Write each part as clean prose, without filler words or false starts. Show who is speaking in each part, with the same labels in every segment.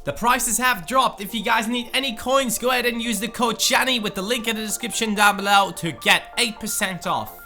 Speaker 1: The prices have dropped. If you guys need any coins, go ahead and use the code Chani with the link in the description down below to get 8% off.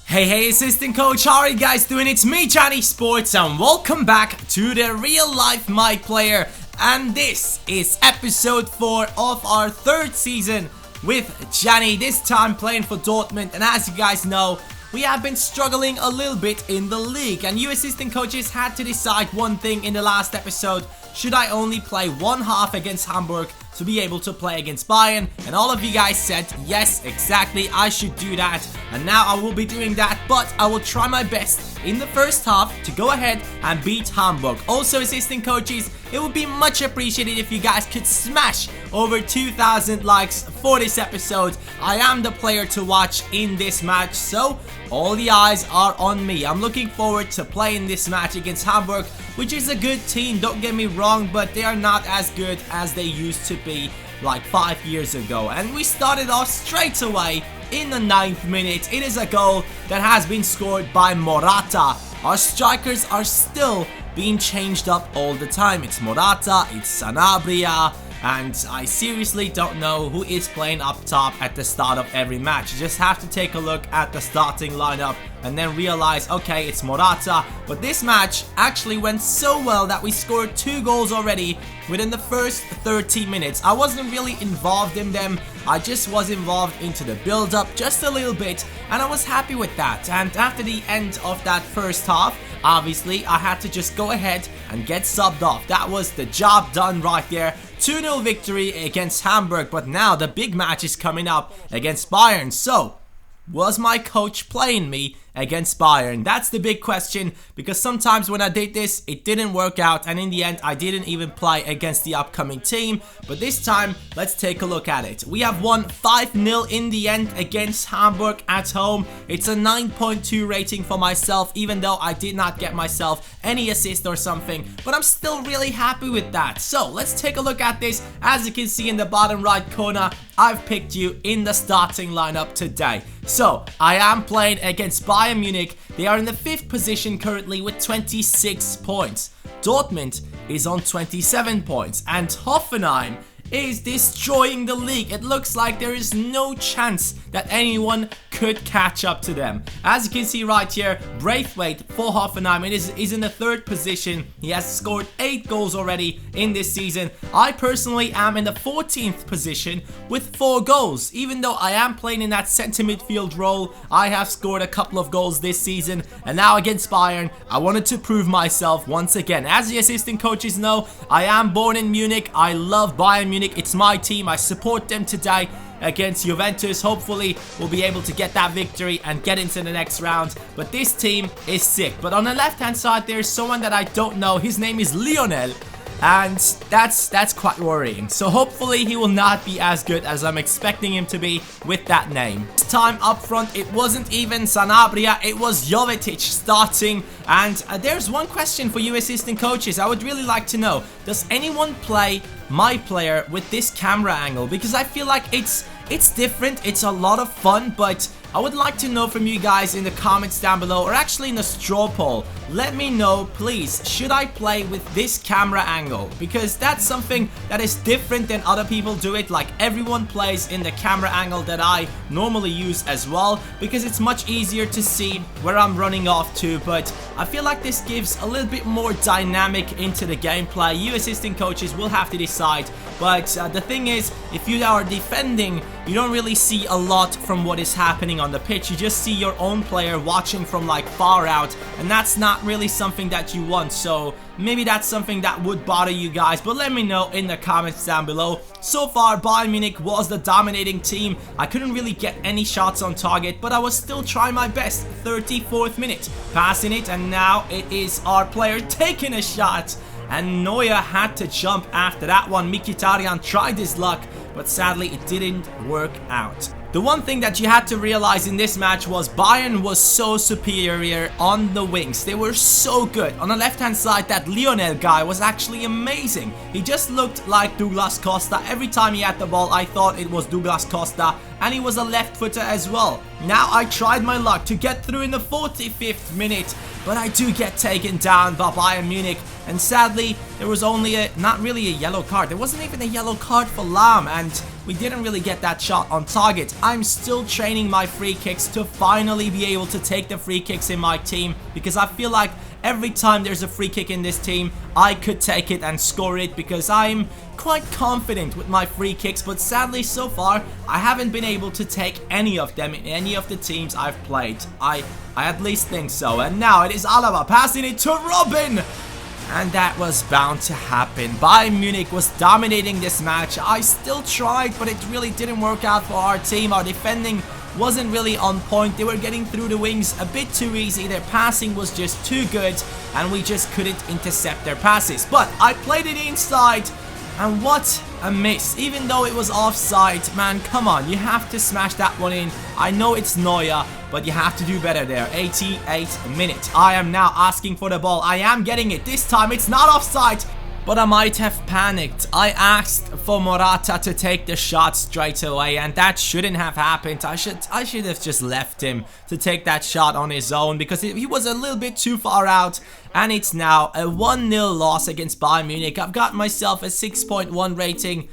Speaker 1: Hey, assistant coach, how are you guys doing? It's me, CaniSports, and welcome back to the real life My Player. And this is episode 4 of our 3rd season with Chani, this time playing for Dortmund. And as you guys know, we have been struggling a little bit in the league, and you assistant coaches had to decide one thing in the last episode. Should I only play one half against Hamburg to be able to play against Bayern? And all of you guys said, yes, exactly, I should do that. And now I will be doing that, but I will try my best in the first half to go ahead and beat Hamburg. Also, assistant coaches, it would be much appreciated if you guys could smash over 2,000 likes for this episode. I am the player to watch in this match, so all the eyes are on me. I'm looking forward to playing this match against Hamburg, which is a good team, don't get me wrong, but they are not as good as they used to be like 5 years ago. And we started off straight away in the 9th minute. It is a goal that has been scored by Morata. Our strikers are still being changed up all the time. It's Morata, it's Sanabria, and I seriously don't know who is playing up top at the start of every match. You just have to take a look at the starting lineup and then realize, okay, it's Morata. But this match actually went so well that we scored 2 goals already within the first 30 minutes. I wasn't really involved in them. I just was involved into the build-up just a little bit, and I was happy with that. And after the end of that first half, obviously, I had to just go ahead and get subbed off. That was the job done right there. 2-0 victory against Hamburg, but now the big match is coming up against Bayern. So, was my coach playing me against Bayern? That's the big question, because sometimes when I did this, it didn't work out, and in the end, I didn't even play against the upcoming team. But this time, let's take a look at it. We have won 5-0 in the end against Hamburg at home. It's a 9.2 rating for myself, even though I did not get myself any assist or something, but I'm still really happy with that. So, let's take a look at this. As you can see in the bottom right corner, I've picked you in the starting lineup today. So, I am playing against Bayern Munich. They are in the 5th position currently with 26 points. Dortmund is on 27 points, and Hoffenheim is destroying the league. It looks like there is no chance that anyone could catch up to them. As you can see right here, Braithwaite for Hoffenheim is in the 3rd position. He has scored 8 goals already in this season. I personally am in the 14th position with 4 goals. Even though I am playing in that centre midfield role, I have scored a couple of goals this season. And now against Bayern, I wanted to prove myself once again. As the assistant coaches know, I am born in Munich. I love Bayern Munich. It's my team. I support them today against Juventus. Hopefully we'll be able to get that victory and get into the next round. But this team is sick. But on the left hand side, there's someone that I don't know. His name is Lionel, and that's quite worrying. So hopefully he will not be as good as I'm expecting him to be with that name. This time up front, it wasn't even Sanabria, it was Jovetic starting. And there's one question for you assistant coaches. I would really like to know, does anyone play My Player with this camera angle? Because I feel like it's different, it's a lot of fun, but I would like to know from you guys in the comments down below, or actually in the straw poll. Let me know, please, should I play with this camera angle? Because that's something that is different than other people do it. Like, everyone plays in the camera angle that I normally use as well, because it's much easier to see where I'm running off to. But I feel like this gives a little bit more dynamic into the gameplay. You assistant coaches will have to decide. But the thing is, if you are defending, you don't really see a lot from what is happening on the pitch. You just see your own player watching from like far out, and that's not really something that you want. So maybe that's something that would bother you guys, but let me know in the comments down below. So far, Bayern Munich was the dominating team. I couldn't really get any shots on target, but I was still trying my best. 34th minute, passing it, and now it is our player taking a shot. And Neuer had to jump after that one. Mkhitaryan tried his luck, but sadly it didn't work out. The one thing that you had to realize in this match was Bayern was so superior on the wings. They were so good. On the left hand side, that Lionel guy was actually amazing. He just looked like Douglas Costa. Every time he had the ball, I thought it was Douglas Costa. And he was a left footer as well. Now I tried my luck to get through in the 45th minute, but I do get taken down by Bayern Munich. and sadly there was only not really a yellow card. There wasn't even a yellow card for Lam, and we didn't really get that shot on target. I'm still training my free kicks to finally be able to take the free kicks in my team, because I feel like every time there's a free kick in this team, I could take it and score it, because I'm quite confident with my free kicks. But sadly, so far, I haven't been able to take any of them in any of the teams I've played. I at least think so. And now it is Alaba passing it to Robin. And that was bound to happen. Bayern Munich was dominating this match. I still tried, but it really didn't work out for our team. Our defending wasn't really on point. They were getting through the wings a bit too easy. Their passing was just too good, and we just couldn't intercept their passes. But I played it inside, and what a miss. Even though it was offside, man, come on, you have to smash that one in. I know it's Neuer, but you have to do better there. 88 minutes. I am now asking for the ball. I am getting it. This time it's not offside, but I might have panicked. I asked for Morata to take the shot straight away, and that shouldn't have happened. I should have just left him to take that shot on his own, because he was a little bit too far out. And it's now a 1-0 loss against Bayern Munich. I've got myself a 6.1 rating.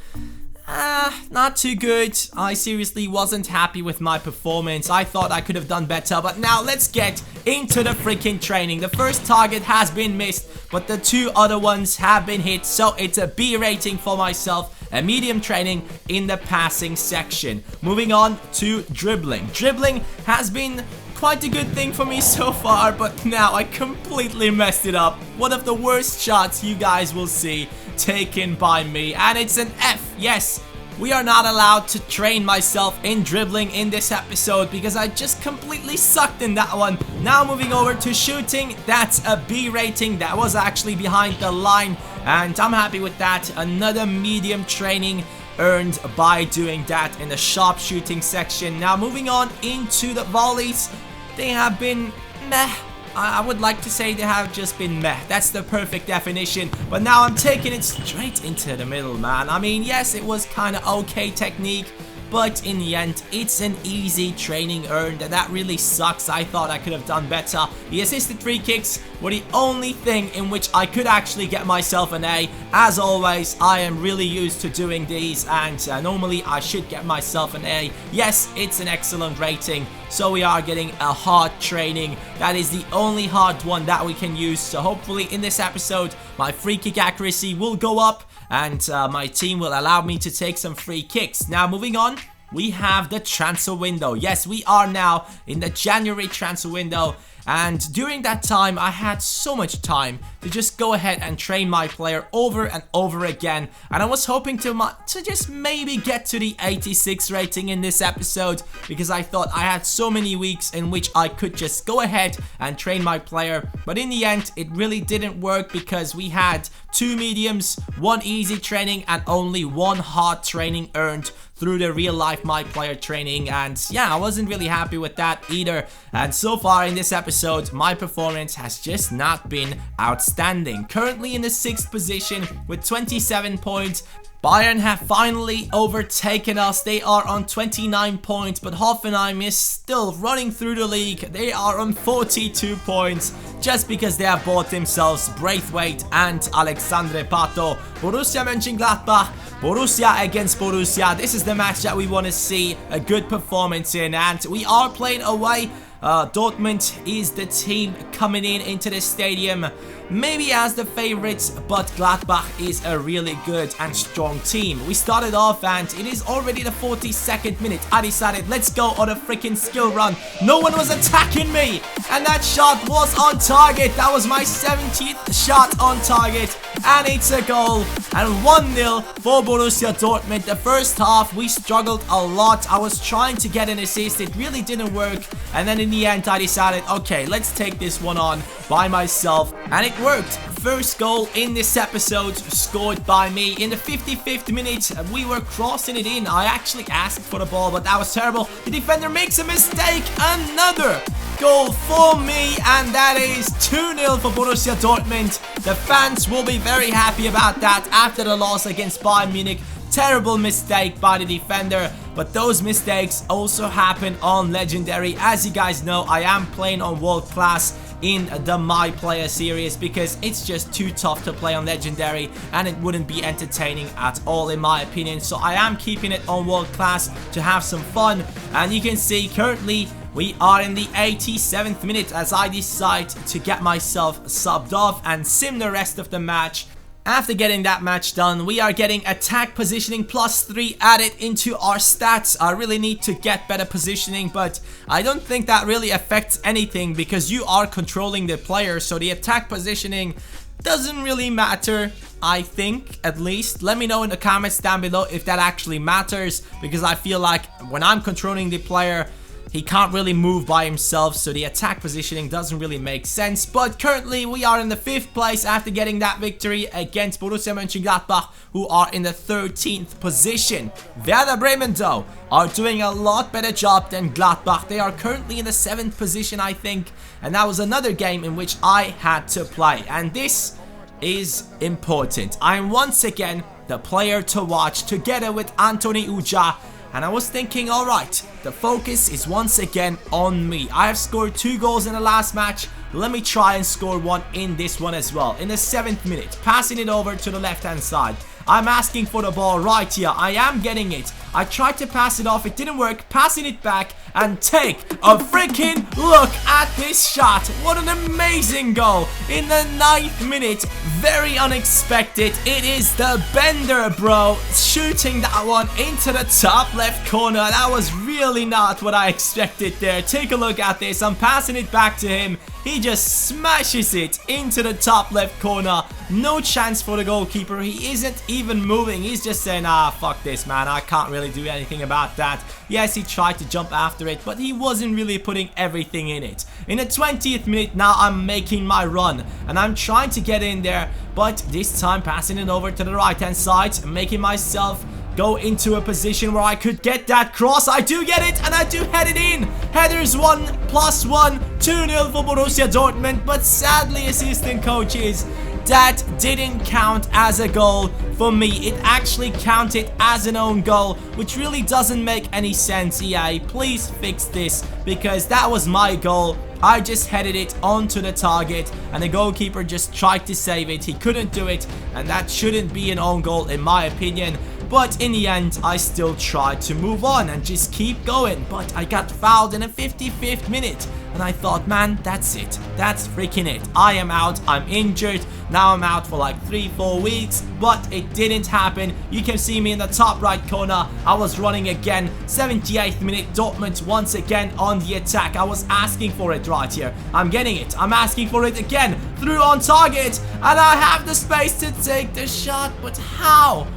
Speaker 1: Not too good. I seriously wasn't happy with my performance. I thought I could have done better, but now let's get into the freaking training. The first target has been missed, but the two other ones have been hit, so it's a B rating for myself. A medium training in the passing section. Moving on to dribbling. Dribbling has been quite a good thing for me so far, but now I completely messed it up. One of the worst shots you guys will see taken by me, and it's an F. Yes, we are not allowed to train myself in dribbling in this episode, because I just completely sucked in that one. Now moving over to shooting, that's a B rating. That was actually behind the line, and I'm happy with that. Another medium training earned by doing that in the sharpshooting section. Now moving on into the volleys, they have been meh. I would like to say they have just been meh. That's the perfect definition. But now I'm taking it straight into the middle, man. I mean, yes, it was kind of okay technique, but in the end, it's an easy training earned, and that really sucks. I thought I could have done better. The assisted free kicks were the only thing in which I could actually get myself an A. As always, I am really used to doing these, and normally I should get myself an A. Yes, it's an excellent rating, so we are getting a hard training. That is the only hard one that we can use, so hopefully in this episode, my free kick accuracy will go up, and my team will allow me to take some free kicks. Now moving on, we have the transfer window. Yes, we are now in the January transfer window, and during that time I had so much time to just go ahead and train my player over and over again, and I was hoping to just maybe get to the 86 rating in this episode, because I thought I had so many weeks in which I could just go ahead and train my player. But in the end, it really didn't work, because we had 2 mediums, 1 easy training, and only 1 hard training earned through the real life my player training. And yeah, I wasn't really happy with that either. And so far in this episode, my performance has just not been outstanding. Currently in the 6th position with 27 points. Bayern have finally overtaken us. They are on 29 points, but Hoffenheim is still running through the league. They are on 42 points, just because they have bought themselves Braithwaite and Alexandre Pato. Borussia Mönchengladbach, Borussia against Borussia. This is the match that we want to see a good performance in, and we are playing away. Dortmund is the team coming into the stadium, maybe as the favorites, but Gladbach is a really good and strong team. We started off, and it is already the 42nd minute. I decided, let's go on a freaking skill run. No one was attacking me, and that shot was on target. That was my 17th shot on target, and it's a goal. And 1-0 for Borussia Dortmund. The first half, we struggled a lot. I was trying to get an assist. It really didn't work, and then in the end, I decided, okay, let's take this one on by myself, and it worked. First goal in this episode scored by me in the 55th minute. We were crossing it in. I actually asked for the ball, but that was terrible. The defender makes a mistake. Another goal for me, and that is 2-0 for Borussia Dortmund. The fans will be very happy about that after the loss against Bayern Munich. Terrible mistake by the defender, but those mistakes also happen on Legendary. As you guys know, I am playing on World Class in the My Player series, because it's just too tough to play on Legendary and it wouldn't be entertaining at all in my opinion. So I am keeping it on World Class to have some fun, and you can see currently we are in the 87th minute as I decide to get myself subbed off and sim the rest of the match. After getting that match done, we are getting attack positioning +3 added into our stats. I really need to get better positioning, but I don't think that really affects anything because you are controlling the player, so the attack positioning doesn't really matter, I think, at least. Let me know in the comments down below if that actually matters, because I feel like when I'm controlling the player, he can't really move by himself, so the attack positioning doesn't really make sense. But currently, we are in the 5th place after getting that victory against Borussia Mönchengladbach, who are in the 13th position. Werder Bremen, though, are doing a lot better job than Gladbach. They are currently in the 7th position, I think. And that was another game in which I had to play. And this is important. I am once again the player to watch together with Anthony Uja. And I was thinking, alright, the focus is once again on me. I have scored 2 goals in the last match. Let me try and score one in this one as well. In the 7th minute, passing it over to the left-hand side. I'm asking for the ball right here. I am getting it. I tried to pass it off. It didn't work. Passing it back and take a freaking look at this shot. What an amazing goal in the 9th minute. Very unexpected. It is the Bender, bro, shooting that one into the top left corner. That was really not what I expected there. Take a look at this. I'm passing it back to him. He just smashes it into the top left corner. No chance for the goalkeeper. He isn't even moving. He's just saying, fuck this, man. I can't really do anything about that. Yes, he tried to jump after it, but he wasn't really putting everything in it. In the 20th minute, now I'm making my run, and I'm trying to get in there, but this time passing it over to the right-hand side, making myself go into a position where I could get that cross. I do get it, and I do head it in. Headers 1 + 1, 2-0 for Borussia Dortmund, but sadly, assistant coaches, that didn't count as a goal for me. It actually counted as an own goal, which really doesn't make any sense. EA, please fix this, because that was my goal. I just headed it onto the target, and the goalkeeper just tried to save it. He couldn't do it, and that shouldn't be an own goal in my opinion. But in the end, I still tried to move on and just keep going. But I got fouled in the 55th minute. And I thought, man, that's it. That's freaking it. I am out. I'm injured. Now I'm out for like 3-4 weeks. But it didn't happen. You can see me in the top right corner. I was running again. 78th minute. Dortmund once again on the attack. I was asking for it right here. I'm getting it. I'm asking for it again. Through on target. And I have the space to take the shot. But how?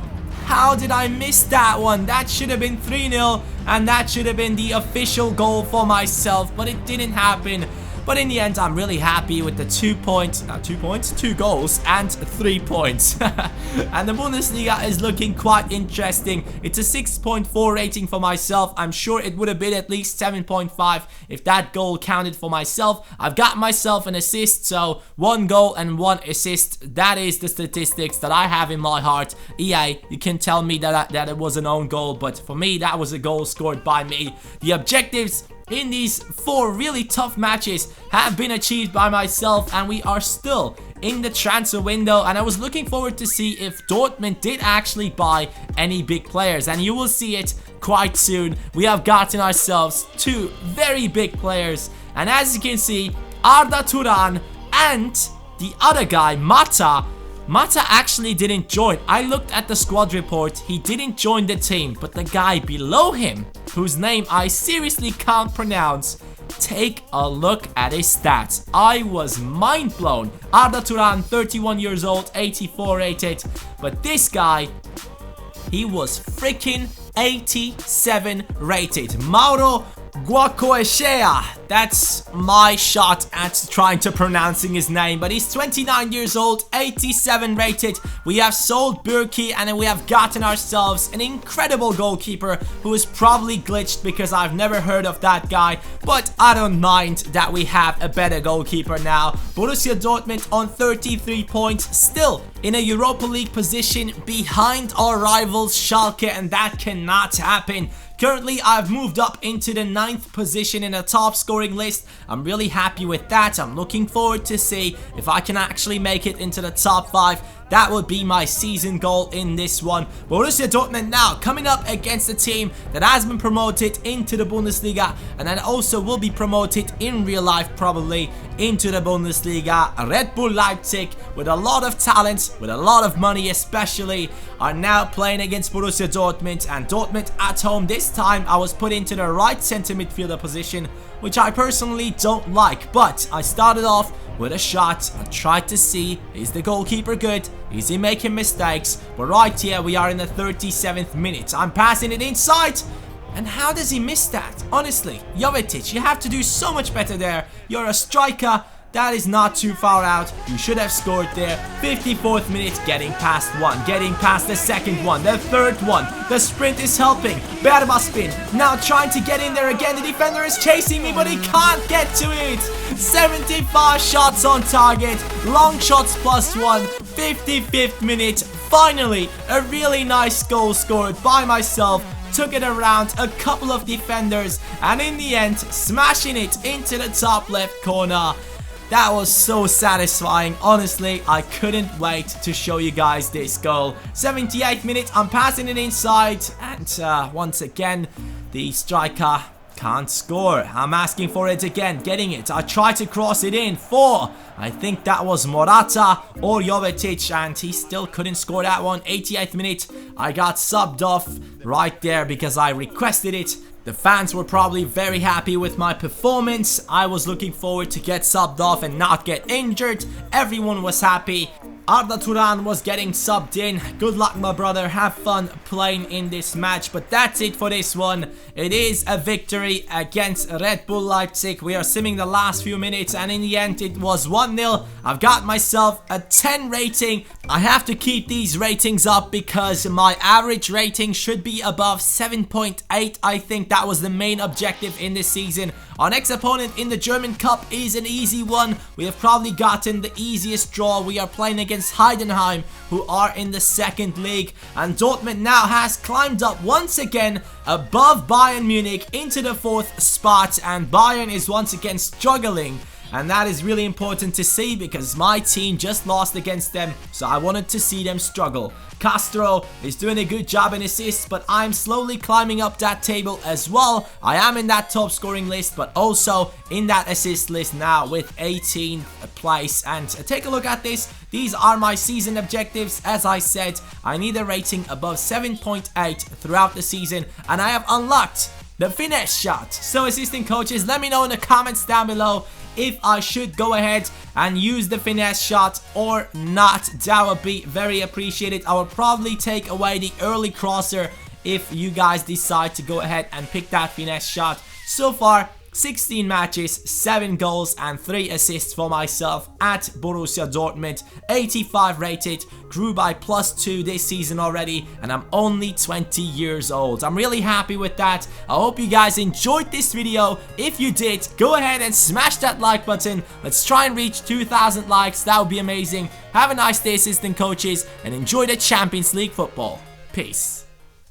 Speaker 1: How did I miss that one? That should have been 3-0, and that should have been the official goal for myself, but it didn't happen. But in the end, I'm really happy with the 2 goals and 3 points. And the Bundesliga is looking quite interesting. It's a 6.4 rating for myself. I'm sure it would have been at least 7.5 if that goal counted for myself. I've got myself an assist, so 1 goal and 1 assist. That is the statistics that I have in my heart. EA, you can tell me that it was an own goal, but for me, that was a goal scored by me. The objectives in these 4 really tough matches have been achieved by myself, and we are still in the transfer window, and I was looking forward to see if Dortmund did actually buy any big players, and you will see it quite soon. We have gotten ourselves 2 very big players, and as you can see, Arda Turan and the other guy, Mata actually didn't join. I looked at the squad report. He didn't join the team, but the guy below him, whose name I seriously can't pronounce, take a look at his stats. I was mind blown. Arda Turan, 31 years old, 84 rated, but this guy, he was freaking 87 rated. Mauro Guacoechea. That's my shot at trying to pronouncing his name, but he's 29 years old, 87 rated. We have sold Burki, and then we have gotten ourselves an incredible goalkeeper who is probably glitched because I've never heard of that guy, but I don't mind that we have a better goalkeeper now. Borussia Dortmund on 33 points, still in a Europa League position behind our rivals Schalke, and that cannot happen. Currently, I've moved up into the 9th position in the top scoring scoring list. I'm really happy with that. I'm looking forward to see if I can actually make it into the top 5. That would be my season goal in this one. Borussia Dortmund now coming up against a team that has been promoted into the Bundesliga and then also will be promoted in real life probably into the Bundesliga. Red Bull Leipzig, with a lot of talent, with a lot of money especially, are now playing against Borussia Dortmund, and Dortmund at home. This time I was put into the right centre midfielder position, which I personally don't like, but I started off with a shot. I tried to see, is the goalkeeper good? Is he making mistakes? But right here we are in the 37th minute. I'm passing it inside. And how does he miss that? Honestly, Jovetic, you have to do so much better there. You're a striker. That is not too far out. You should have scored there. 54th minute, getting past one, getting past the second one, the third one. The sprint is helping. Berba spin, now trying to get in there again. The defender is chasing me, but he can't get to it. 75 shots on target, long shots +1. 55th minute, finally a really nice goal scored by myself. Took it around a couple of defenders, and in the end, smashing it into the top left corner. That was so satisfying. Honestly, I couldn't wait to show you guys this goal. 78th minute, I'm passing it inside, and once again, the striker can't score. I'm asking for it again, getting it. I tried to cross it in for, I think that was Morata or Jovetic, and he still couldn't score that one. 88th minute, I got subbed off right there because I requested it. The fans were probably very happy with my performance. I was looking forward to get subbed off and not get injured. Everyone was happy. Arda Turan was getting subbed in. Good luck, my brother. Have fun playing in this match. But that's it for this one. It is a victory against Red Bull Leipzig. We are simming the last few minutes, and in the end it was 1-0. I've got myself a 10 rating. I have to keep these ratings up because my average rating should be above 7.8. I think that was the main objective in this season. Our next opponent in the German Cup is an easy one. We have probably gotten the easiest draw. We are playing against Heidenheim, who are in the second league, and Dortmund now has climbed up once again above Bayern Munich into the 4th spot, and Bayern is once again struggling. And that is really important to see because my team just lost against them, so I wanted to see them struggle. Castro is doing a good job in assists, but I'm slowly climbing up that table as well. I am in that top scoring list, but also in that assist list now with 18th place. And take a look at this. These are my season objectives. As I said, I need a rating above 7.8 throughout the season, and I have unlocked the finesse shot. So assistant coaches, let me know in the comments down below if I should go ahead and use the finesse shot or not. That would be very appreciated. I will probably take away the early crosser if you guys decide to go ahead and pick that finesse shot. So far, 16 matches, 7 goals and 3 assists for myself at Borussia Dortmund. 85 rated, grew by +2 this season already, and I'm only 20 years old. I'm really happy with that. I hope you guys enjoyed this video. If you did, go ahead and smash that like button. Let's try and reach 2,000 likes. That would be amazing. Have a nice day, assistant coaches, and enjoy the Champions League football. Peace.